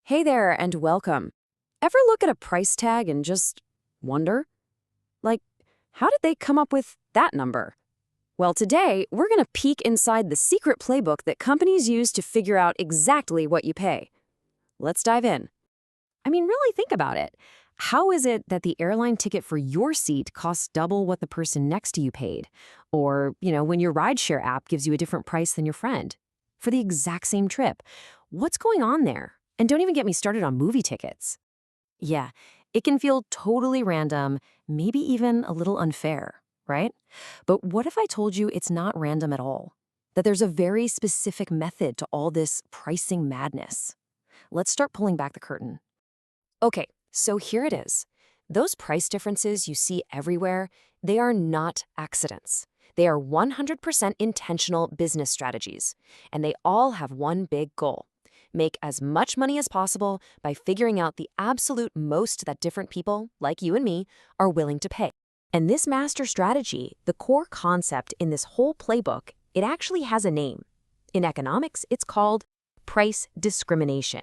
Hey there and welcome. Ever look at a price tag and just wonder? Like, how did they come up with that number? Well, today we're going to peek inside the secret playbook that companies use to figure out exactly what you pay. Let's dive in. I mean, really think about it. How is it that the airline ticket for your seat costs double what the person next to you paid? Or, when your rideshare app gives you a different price than your friend for the exact same trip? What's going on there? And don't even get me started on movie tickets. Yeah, it can feel totally random, maybe even a little unfair, right? But what if I told you it's not random at all? That there's a very specific method to all this pricing madness. Let's start pulling back the curtain. Okay, so here it is. Those price differences you see everywhere, they are not accidents. They are 100% intentional business strategies, and they all have one big goal: make as much money as possible by figuring out the absolute most that different people, like you and me, are willing to pay. And this master strategy, the core concept in this whole playbook, it actually has a name. In economics, it's called price discrimination.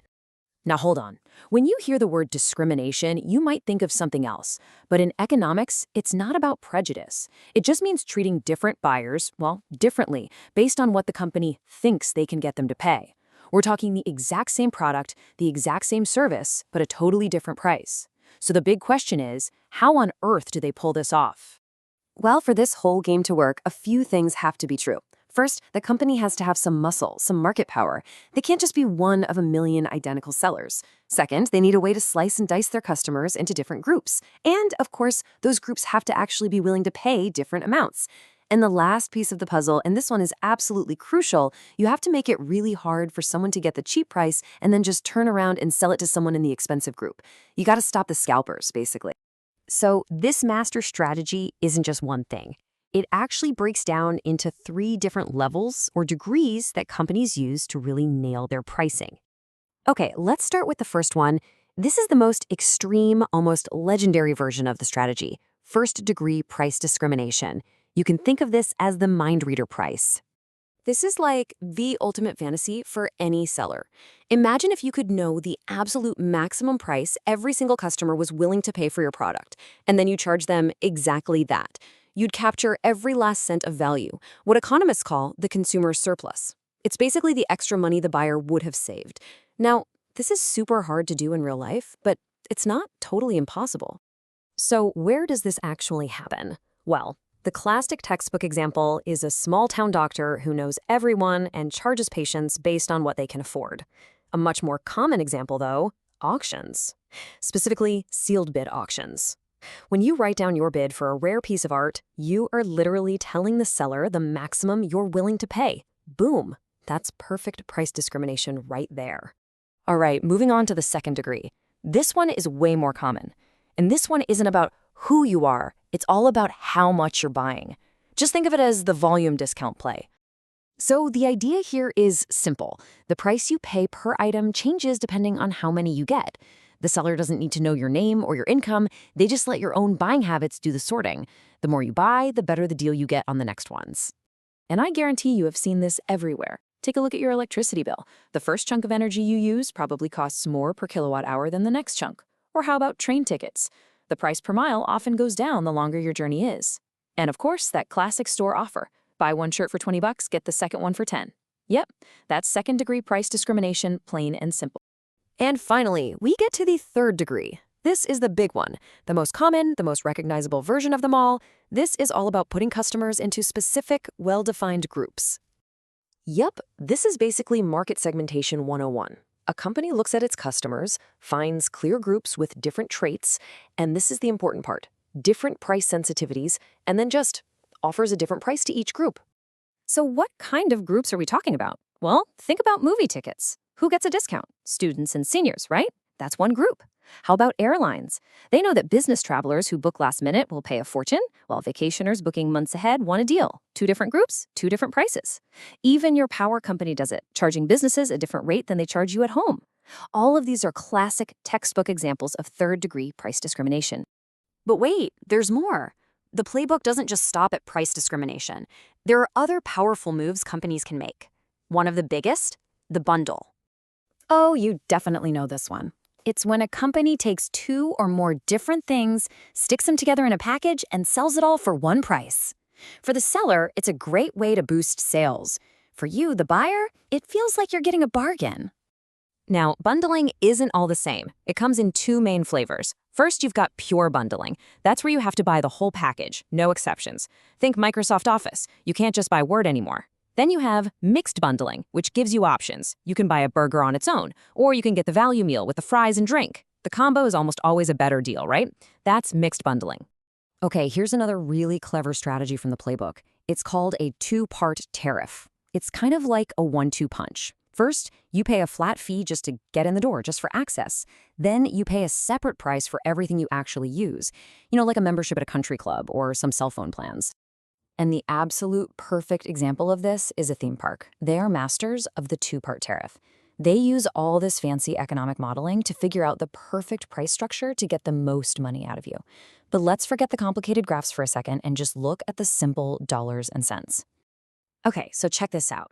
Now hold on. When you hear the word discrimination, you might think of something else. But in economics, it's not about prejudice. It just means treating different buyers, well, differently, based on what the company thinks they can get them to pay. We're talking the exact same product, the exact same service, but a totally different price. So the big question is, how on earth do they pull this off? Well, for this whole game to work, a few things have to be true. First, the company has to have some muscle, some market power. They can't just be one of a million identical sellers. Second, they need a way to slice and dice their customers into different groups. And, of course, those groups have to actually be willing to pay different amounts. And the last piece of the puzzle, and this one is absolutely crucial, you have to make it really hard for someone to get the cheap price and then just turn around and sell it to someone in the expensive group. You got to stop the scalpers, basically. So this master strategy isn't just one thing. It actually breaks down into 3 different levels or degrees that companies use to really nail their pricing. Okay, let's start with the first one. This is the most extreme, almost legendary version of the strategy: first degree price discrimination. You can think of this as the mind reader price. This is like the ultimate fantasy for any seller. Imagine if you could know the absolute maximum price every single customer was willing to pay for your product, and then you charge them exactly that. You'd capture every last cent of value, what economists call the consumer surplus. It's basically the extra money the buyer would have saved. Now, this is super hard to do in real life, but it's not totally impossible. So where does this actually happen? Well, the classic textbook example is a small-town doctor who knows everyone and charges patients based on what they can afford. A much more common example, though, auctions. Specifically, sealed bid auctions. When you write down your bid for a rare piece of art, you are literally telling the seller the maximum you're willing to pay. Boom! That's perfect price discrimination right there. All right, moving on to the second degree. This one is way more common. And this one isn't about who you are, it's all about how much you're buying. Just think of it as the volume discount play. So the idea here is simple. The price you pay per item changes depending on how many you get. The seller doesn't need to know your name or your income, they just let your own buying habits do the sorting. The more you buy, the better the deal you get on the next ones. And I guarantee you have seen this everywhere. Take a look at your electricity bill. The first chunk of energy you use probably costs more per kilowatt hour than the next chunk. Or how about train tickets? The price per mile often goes down the longer your journey is. And of course, that classic store offer. Buy one shirt for $20, get the second one for $10. Yep, that's second-degree price discrimination, plain and simple. And finally, we get to the third degree. This is the big one, the most common, the most recognizable version of them all. This is all about putting customers into specific, well-defined groups. Yep, this is basically market segmentation 101. A company looks at its customers, finds clear groups with different traits, and this is the important part, different price sensitivities, and then just offers a different price to each group. So what kind of groups are we talking about? Well, think about movie tickets. Who gets a discount? Students and seniors, right? That's one group. How about airlines? They know that business travelers who book last minute will pay a fortune, while vacationers booking months ahead want a deal. 2 different groups, 2 different prices. Even your power company does it, charging businesses a different rate than they charge you at home. All of these are classic textbook examples of third-degree price discrimination. But wait, there's more. The playbook doesn't just stop at price discrimination. There are other powerful moves companies can make. One of the biggest, the bundle. Oh, you definitely know this one. It's when a company takes two or more different things, sticks them together in a package, and sells it all for one price. For the seller, it's a great way to boost sales. For you, the buyer, it feels like you're getting a bargain. Now, bundling isn't all the same. It comes in two main flavors. First, you've got pure bundling. That's where you have to buy the whole package, no exceptions. Think Microsoft Office. You can't just buy Word anymore. Then you have mixed bundling, which gives you options. You can buy a burger on its own, or you can get the value meal with the fries and drink. The combo is almost always a better deal, right? That's mixed bundling. Okay, here's another really clever strategy from the playbook. It's called a two-part tariff. It's kind of like a 1-2 punch. First, you pay a flat fee just to get in the door, just for access. Then you pay a separate price for everything you actually use, like a membership at a country club or some cell phone plans. And the absolute perfect example of this is a theme park. They are masters of the two-part tariff. They use all this fancy economic modeling to figure out the perfect price structure to get the most money out of you. But let's forget the complicated graphs for a second and just look at the simple dollars and cents. Okay, so check this out.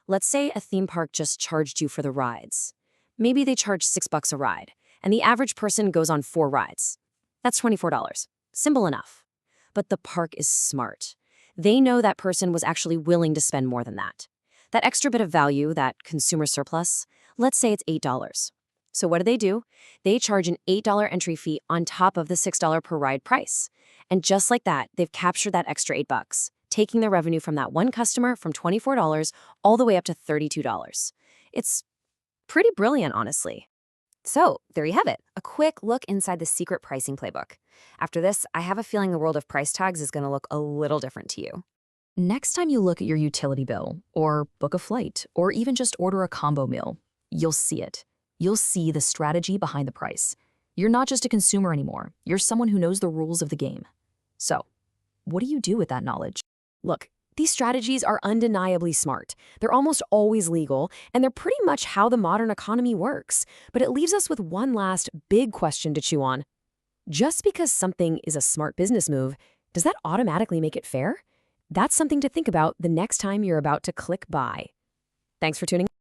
Let's say a theme park just charged you for the rides. Maybe they charge $6 a ride, and the average person goes on 4 rides. That's $24. Simple enough. But the park is smart. They know that person was actually willing to spend more than that. That extra bit of value, that consumer surplus, let's say it's $8. So what do? They charge an $8 entry fee on top of the $6 per ride price. And just like that, they've captured that extra $8, taking the revenue from that one customer from $24 all the way up to $32. It's pretty brilliant, honestly. So there you have it, a quick look inside the secret pricing playbook. After this, I have a feeling the world of price tags is going to look a little different to you. Next time you look at your utility bill, or book a flight, or even just order a combo meal, you'll see it. You'll see the strategy behind the price. You're not just a consumer anymore. You're someone who knows the rules of the game. So, what do you do with that knowledge? Look, these strategies are undeniably smart. They're almost always legal, and they're pretty much how the modern economy works. But it leaves us with one last big question to chew on. Just because something is a smart business move, does that automatically make it fair? That's something to think about the next time you're about to click buy. Thanks for tuning in.